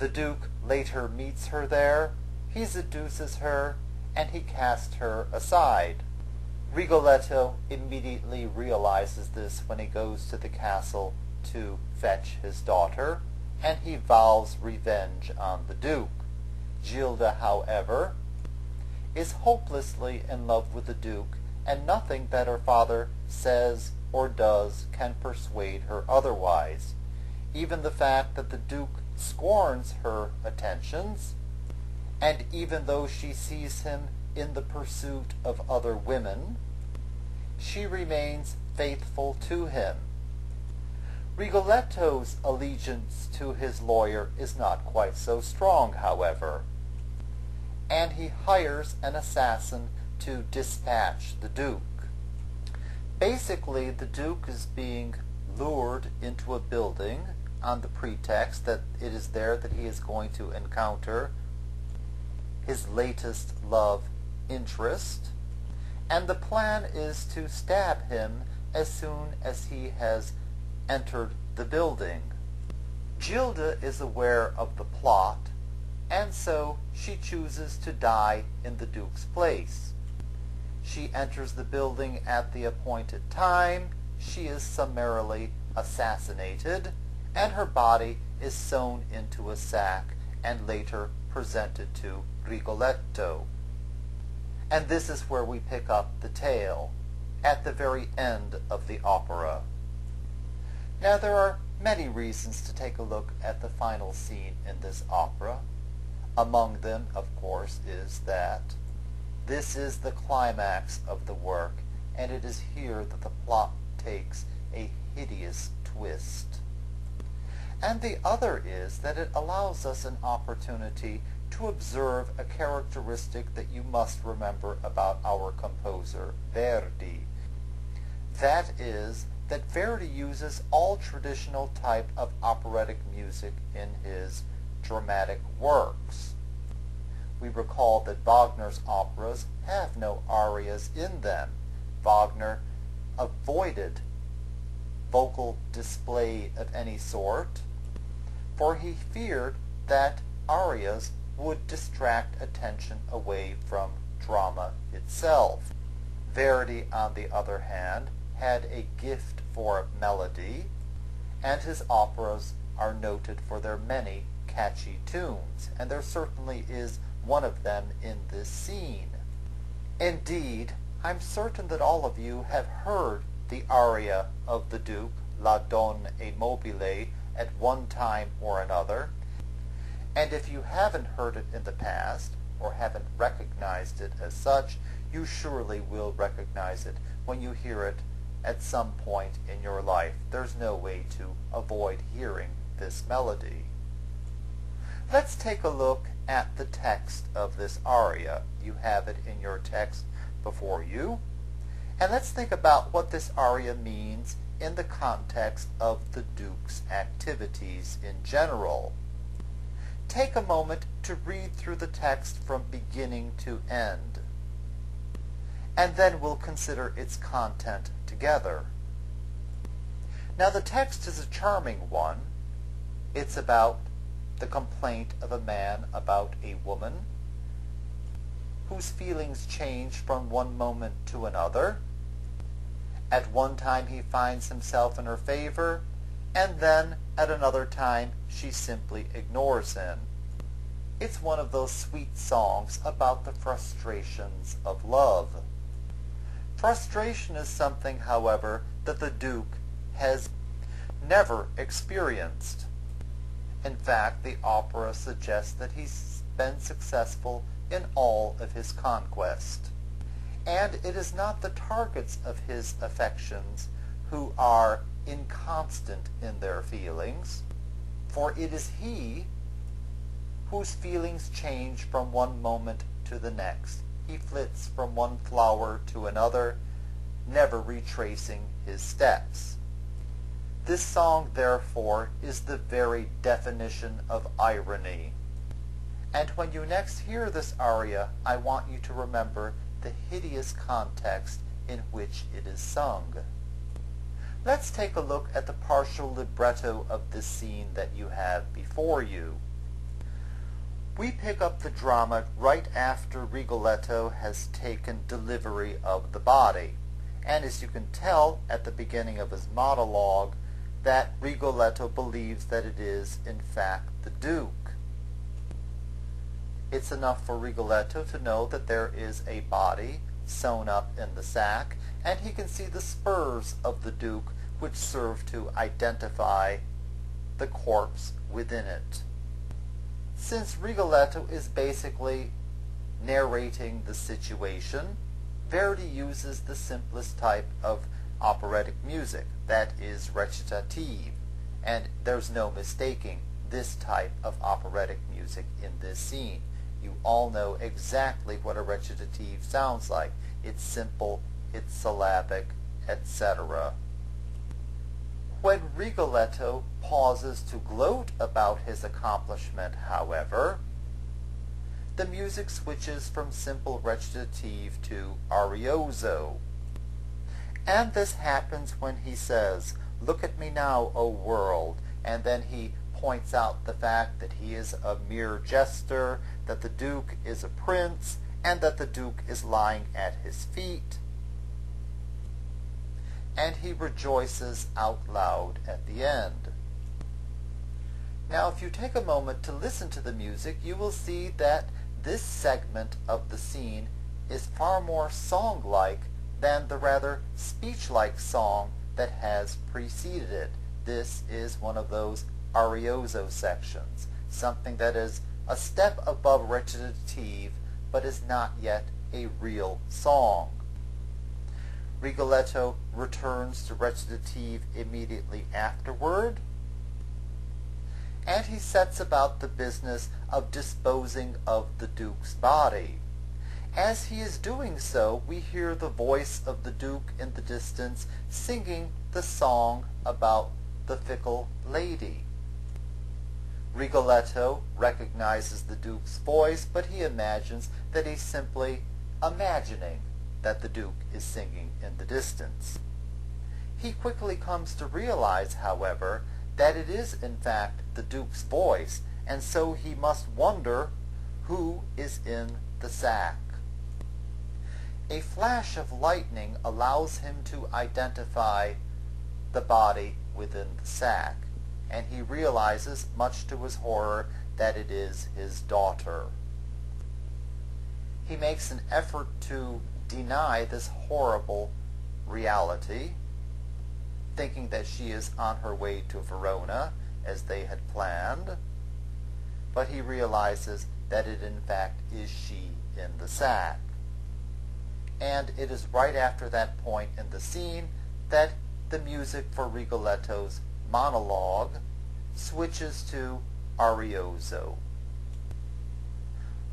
The Duke later meets her there, he seduces her, and he casts her aside. Rigoletto immediately realizes this when he goes to the castle to fetch his daughter, and he vows revenge on the Duke. Gilda, however, is hopelessly in love with the Duke, and nothing that her father says or does can persuade her otherwise. Even the fact that the Duke scorns her attentions, and even though she sees him in the pursuit of other women, she remains faithful to him. Rigoletto's allegiance to his lawyer is not quite so strong, however, and he hires an assassin to dispatch the Duke. Basically, the Duke is being lured into a building on the pretext that it is there that he is going to encounter his latest love interest, and the plan is to stab him as soon as he has entered the building. Gilda is aware of the plot, and so she chooses to die in the Duke's place. She enters the building at the appointed time, she is summarily assassinated, and her body is sewn into a sack and later presented to Rigoletto. And this is where we pick up the tale, at the very end of the opera. Now there are many reasons to take a look at the final scene in this opera. Among them, of course, is that this is the climax of the work, and it is here that the plot takes a hideous twist. And the other is that it allows us an opportunity to observe a characteristic that you must remember about our composer, Verdi. That is, that Verdi uses all traditional type of operatic music in his dramatic works. We recall that Wagner's operas have no arias in them. Wagner avoided vocal display of any sort, for he feared that arias would distract attention away from drama itself. Verdi, on the other hand, had a gift for melody, and his operas are noted for their many catchy tunes, and there certainly is one of them in this scene. Indeed, I'm certain that all of you have heard the aria of the Duke, La Donne e Mobile, at one time or another, and if you haven't heard it in the past, or haven't recognized it as such, you surely will recognize it when you hear it at some point in your life. There's no way to avoid hearing this melody. Let's take a look at the text of this aria. You have it in your text before you. And let's think about what this aria means in the context of the Duke's activities in general. Take a moment to read through the text from beginning to end, and then we'll consider its content together. Now the text is a charming one. It's about the complaint of a man about a woman whose feelings change from one moment to another. At one time he finds himself in her favor, and then at another time she simply ignores him. It's one of those sweet songs about the frustrations of love. Frustration is something, however, that the Duke has never experienced. In fact, the opera suggests that he's been successful in all of his conquest. And it is not the targets of his affections who are inconstant in their feelings, for it is he whose feelings change from one moment to the next. He flits from one flower to another, never retracing his steps. This song, therefore, is the very definition of irony. And when you next hear this aria, I want you to remember the hideous context in which it is sung. Let's take a look at the partial libretto of this scene that you have before you. We pick up the drama right after Rigoletto has taken delivery of the body. And as you can tell at the beginning of his monologue, that Rigoletto believes that it is, in fact, the Duke. It's enough for Rigoletto to know that there is a body sewn up in the sack, and he can see the spurs of the Duke, which serve to identify the corpse within it. Since Rigoletto is basically narrating the situation, Verdi uses the simplest type of operatic music, that is recitative, and there's no mistaking this type of operatic music in this scene. You all know exactly what a recitative sounds like. It's simple, it's syllabic, etc. When Rigoletto pauses to gloat about his accomplishment, however, the music switches from simple recitative to arioso. And this happens when he says, "Look at me now, O world," and then he points out the fact that he is a mere jester, that the Duke is a prince, and that the Duke is lying at his feet. And he rejoices out loud at the end. Now, if you take a moment to listen to the music, you will see that this segment of the scene is far more song-like than the rather speech-like song that has preceded it. This is one of those arioso sections, something that is a step above recitative, but is not yet a real song. Rigoletto returns to recitative immediately afterward, and he sets about the business of disposing of the Duke's body. As he is doing so, we hear the voice of the Duke in the distance singing the song about the fickle lady. Rigoletto recognizes the Duke's voice, but he imagines that he's simply imagining that the Duke is singing in the distance. He quickly comes to realize, however, that it is in fact the Duke's voice, and so he must wonder who is in the sack. A flash of lightning allows him to identify the body within the sack, and he realizes, much to his horror, that it is his daughter. He makes an effort to deny this horrible reality, thinking that she is on her way to Verona, as they had planned, but he realizes that it in fact is she in the sack. And it is right after that point in the scene that the music for Rigoletto's monologue switches to arioso.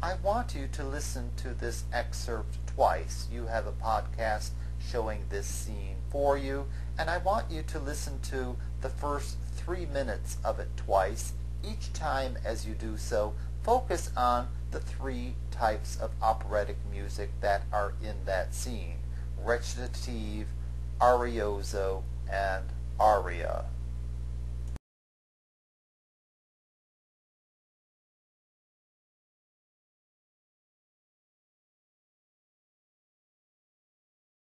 I want you to listen to this excerpt twice. You have a podcast showing this scene for you, and I want you to listen to the first 3 minutes of it twice. Each time as you do so, focus on the 3 types of operatic music that are in that scene: recitative, arioso, and aria.